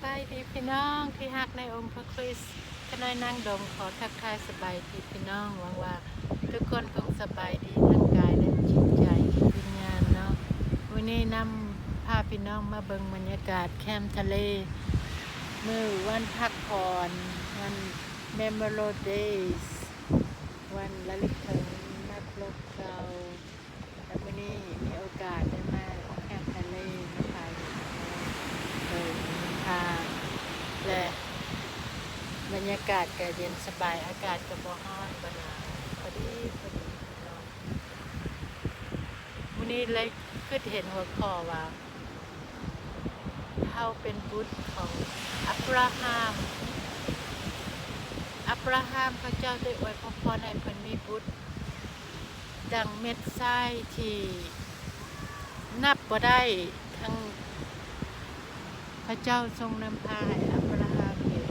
บายดีพี่น้องที่ฮักในองค์พระคริสต์ขณะนั่งดมขอทักทายสบายดีพี่น้องหวังว่าทุกคนคงสบายดีทั้งกายและจิตใจวิญญาณเนาะวันนี้นำพาพี่น้องมาเบิ่งบรรยากาศแคมป์ทะเลมื้อวันพักผ่อนวัน Memorial Days วันระลึกถึงนักรบเก่าและวันนี้มีโอกาสได้มาแคมป์ทะเลมาถ่ายรูปโดยทางและบรรยากาศก็เย็นสบายอากาศก็บ่ร้อนบ่หนาวพอดีเนาะมื้อนี้เลยคิดเห็นหัวข้อว่าเฮาเป็นบุตรของอับราฮัมพระเจ้าได้อวยพรให้เพิ่นมีบุตรดังเม็ดทรายที่นับบ่ได้ทั้งพระเจ้าทรงนำพาให้อับราฮัมเห็น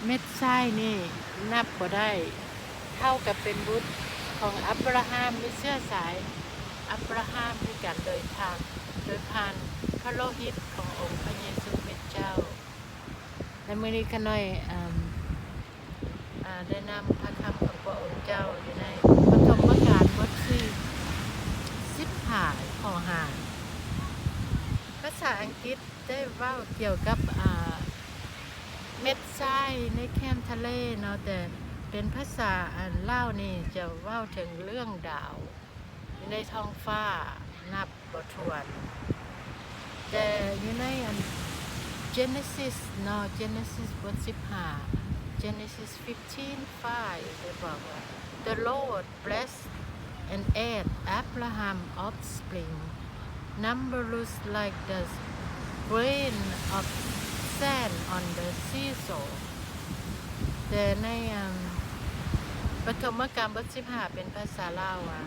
เม็ดทรายนี่นับบ่ได้เท่ากับเป็นบุตรของอับราฮัมมีเชื้อสายอับราฮัมด้วยกันโดยผ่านพระโลหิตขององค์พระเยซูคริสต์เจ้าในมื้อนี้ก็น้อยได้นำพระคำของพระองค์เจ้าอยู่ในปฐมกาลบทที่15ข้อ5ภาษาอังกฤษได้เว้าเกี่ยวกับเม็ดทรายในแคมป์ทะเลเนาะแต่เป็นภาษาลาวนี่จะเว้าถึงเรื่องดาวอยู่ในท้องฟ้านับบ่ถ้วนแต่อยู่ในGenesis เนาะ Genesis บท15 Genesis 15:5 ได้บอกว่า The Lord blessed and added Abraham offspring numberless like the grain of sand on the seashore แต่ในปฐมกาลบท15เป็นภาษาลาวว่า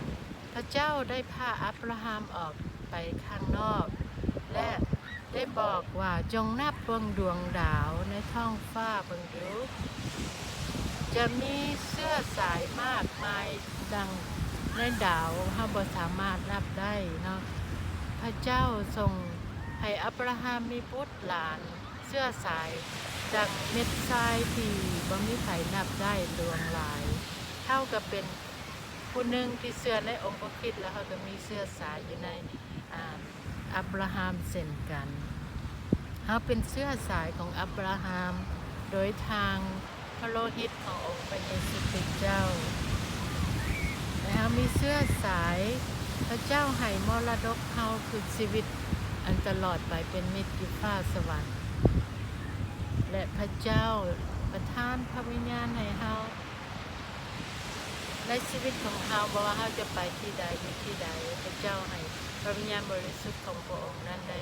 พระเจ้าได้พาอับราฮัมออกไปข้างนอกและได้บอกว่าจงนับเบิ่งดวงดาวในท้องฟ้าเบิ่งดูจะมีเสื้อสายมากมายดังในดาวเฮาบ่สามารถนับได้เนาะพระเจ้าทรงให้อับราฮัมมีบุตรหลานเสื้อสายดังเม็ดทรายที่บ่มีไผนับได้ดวงหลายเท่ากับเป็นผู้หนึ่งที่เชื่อในองค์พระคริสต์แล้วเขาก็มีเสื้อสายอยู่ในอับราฮัมเช่นกันเขาเป็นเสื้อสายของอับราฮัมโดยทางพระโลหิตขององค์พระเยซูคริสต์เจ้าและเขามีเสื้อสายพระเจ้าให้มรดกเขาคือชีวิตอันตลอดไปเป็นนิจอยู่ฟ้าสวรรค์และพระเจ้าประทานพระวิญญาณให้เขาในชีวิตของเขาบอกว่าเขาจะไปที่ใดอยู่ที่ใดพระเจ้าให้พระวิญญาณบริสุทธิ์ของพระองค์นั้นได้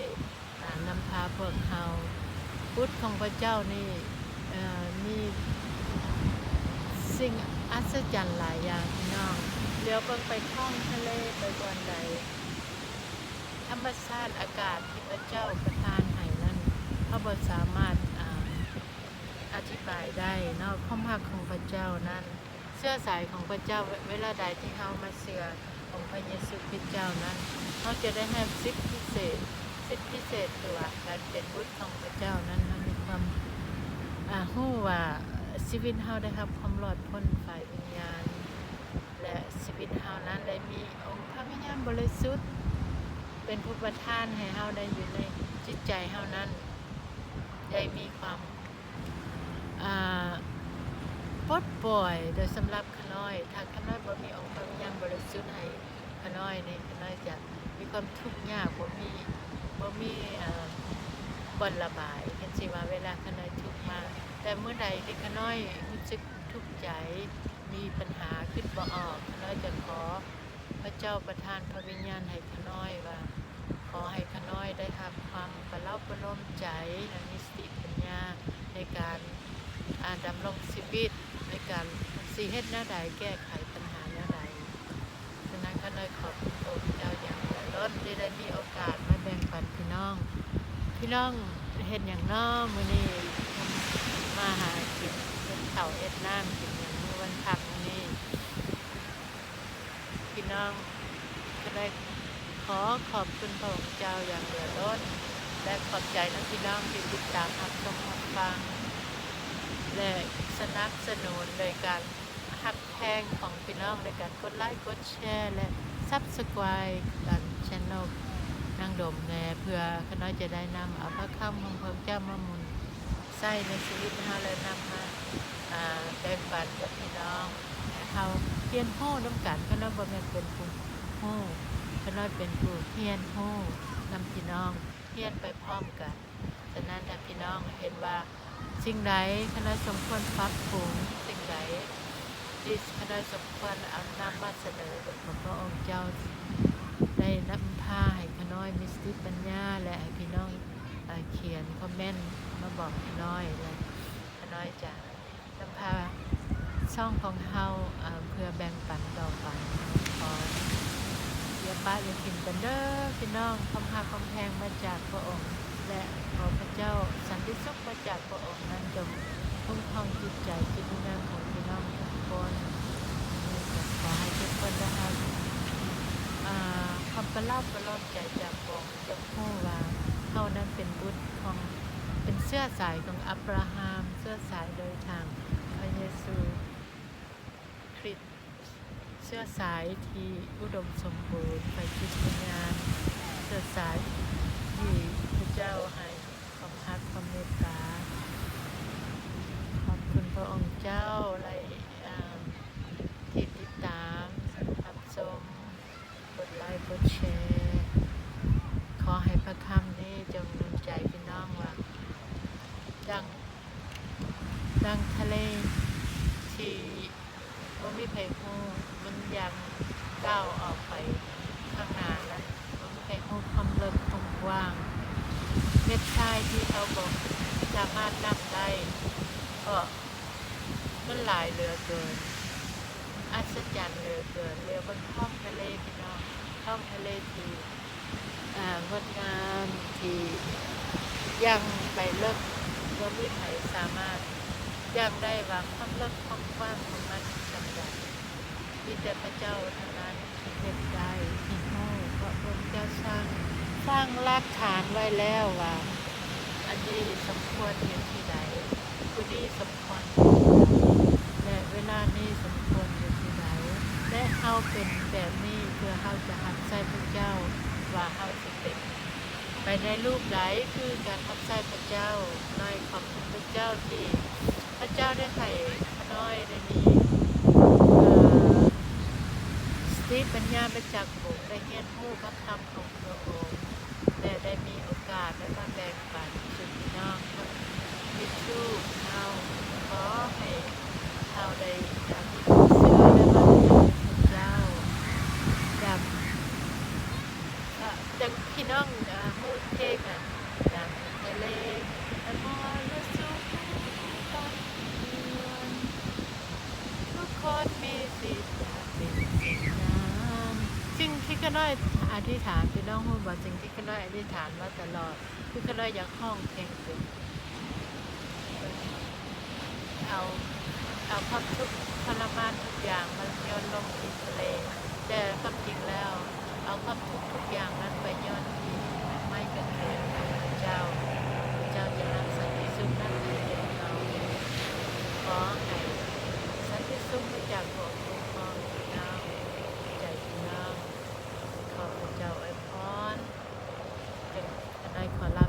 นำพาพวกเขาบุตรของพระเจ้านี่มีสิ่งอัศจรรย์หลายอย่างพี่น้องเลี้ยวเบิ่งไปท้องทะเลไปบนใดธรรมชาติอากาศที่พระเจ้าประทานให้นั้นเขาบ่สามารถอธิบายได้เนาะความรักของพระเจ้านั้นเสื้อสายของพระเจ้าเวลาใดที่เขามาเชื่อองค์พระเยซูคริสต์เจ้านั้นเขาจะได้ให้สิทธิพิเศษตัวการเป็นบุตรของพระเจ้านั้นเขามีความรู้ว่าชีวิตเขาได้รับความรอดพ้นฝ่ายวิญญาณและชีวิตเขานั้นได้มีองค์พระวิญญาณบริสุทธิ์เป็นผู้ประทานให้เขาได้อยู่ในจิตใจเขานั้นได้มีความปลดปล่อยโดยสำหรับขน้อยถ้าขน้อยบ่มีองค์พระวิญญาณบริสุทธิ์ให้ขน้อยนี่ขน้อยจะมีความทุกข์ยากบ่มีบ่อนระบายเห็นสิว่าเวลาขน้อยทุกข์มากแต่เมื่อใดที่ขน้อยรู้สึกทุกข์ใจมีปัญหาคิดบ่ออกขน้อยจะขอพระเจ้าประทานพระวิญญาณให้ขน้อยว่าขอให้ขน้อยได้รับความประเล้าประโลมใจและมีสติปัญญาในการดำรงชีวิตในการสิเฮ็ดแนวใดแก้ไขปัญหาแนวใดฉะนั้นก็เลยขอบคุณพระเจ้าอย่างล้นที่ได้มีโอกาสมาแบ่งปันพี่น้องเฮ็ดอย่างน้อมื้อนี้มาหากินเป็นข้าวเอ็ดน้ำกินอย่างมื้อวันพักมื้อนี้พี่น้องก็ได้ข อขอบคุณพระองค์เจ้าอย่างเหลือล้นและขอบใจนักพี่น้องที่ติดตามรับชมรับฟังและสนับสนุนโดยการฮับแพงของพี่น้องในการกดไลค์กดแชร์และ Subscribe กันช่องนางดมแน่เพื่อขน้อยจะได้นำเอาพระคำของพระเจ้ามาหมุนใส่ในชีวิตนะคะและนำมาแบ่งปันกับพี่น้องเขาเฮียนโห่น้ำกันขน้อยบ่แม่นเป็นผู้โห่ขน้อยเป็นผู้เฮียนโห่นำพี่น้องเฮียนไปพร้อมกันฉะนั้นถ้าพี่น้องเห็นว่าสิ่งใดขน้อยสมควรปรับปรุงสิ่งใดที่ขน้อยสมควรเอานำมาเสนอของพระองค์เจ้าได้นำพาให้ขน้อยมีสติปัญญาและให้พี่น้องเขียนคอมเมนต์มาบอกขน้อยและขน้อยจะนำพาช่องของเฮาเพื่อแบ่งปันต่อไปขออย่าป้าอย่ากินกันเด้อพี่น้องคำพาคำแพงมาจากพระองค์และขอพระเจ้าสันติสุขมาจากพระองค์นั้นจงคุ้มครองจิตใจจิตวิญญาณของพี่น้องทุกคนขอให้ทุกคนนะคะความประลับประลอบใจจากพระองค์จะพูดว่าเฮานั้นเป็นบุตรของเป็นเสื้อสายของอับราฮัมเสื้อสายโดยทางพระเยซูคริสต์เสื้อสายที่อุดมสมบูรณ์ไปจิตวิญญาณเสื้อสายที่พระเจ้าให้ความรักความเมตตาขอบคุณพระองค์เจ้าและที่ติดตามรับชมกดไลค์กดแชร์ขอให้พระคำนี้จงดลใจพี่น้องว่าดังทะเลที่ว่ามีไผ่หูมันยังก้าวออกไปข้างหน้าแล้วมันมีไผ่หูความเลิกความกว้างเม็ดทรายที่เขาบอกสามารถนำได้ก็มันหลายเหลือเกินอัศจรรย์เหลือเกินเรือบนท้องทะเลพี่น้องท้องทะเลที่งดงามที่ยังไปเลิกว่ามีไผ่สามารถยังได้ว่าความเลิกความกว้างของมันสำคัญมีแต่พระเจ้าเท่านั้นที่เป็นได้ที่โง่เพราะพระเจ้าสร้างรากฐานไว้แล้วว่าอันนี้สมควรอยู่ที่ใดผู้นี้สมควรและเวลานี้สมควรอยู่ที่ใดและเฮาเป็นแบบนี้เพื่อเฮาจะหักใส่พระเจ้าว่าเฮาสิเป็นไปในรูปใดคือการหักใส่พระเจ้าน้อยขอบคุณพระเจ้าที่พระเจ้าได้ให้น้อยได้มีสติปัญญามาจากพระองค์ได้เรียนรู้พระธรรมของพระองค์และได้มีโอกาสได้มาแบ่งปันสู่พี่น้องที่ชู้เฮาขอให้เฮาได้จากเชื่อและมาพระเจ้าจากพี่น้องพูดเพลงจากทะเลมอลสุขตันทุกคนมีสิทธิ์เป็นสิ่งนั้นสิ่งที่ก็น้อยอธิษฐานพี่น้องพูดบอกสิ่งที่ก็น้อยอธิษฐานมาตลอดคือก็น้อยอยากห้องเพลงเป็นเอาความทุกข์ทรมานทุกอย่างมันโยนลงที่ทะเลแต่ความจริงแล้วเอาความทุกข์ทุกอย่างนั้นไปโยนที่ไม่กระเทือนพระเจ้าจะนำสันติสุขนั้นให้แก่เราขอให้สันติสุขมาจากพระองค์คุ้มครองพี่น้องใจพี่น้องขอพระเจ้าอวยพรจงได้ขอรับ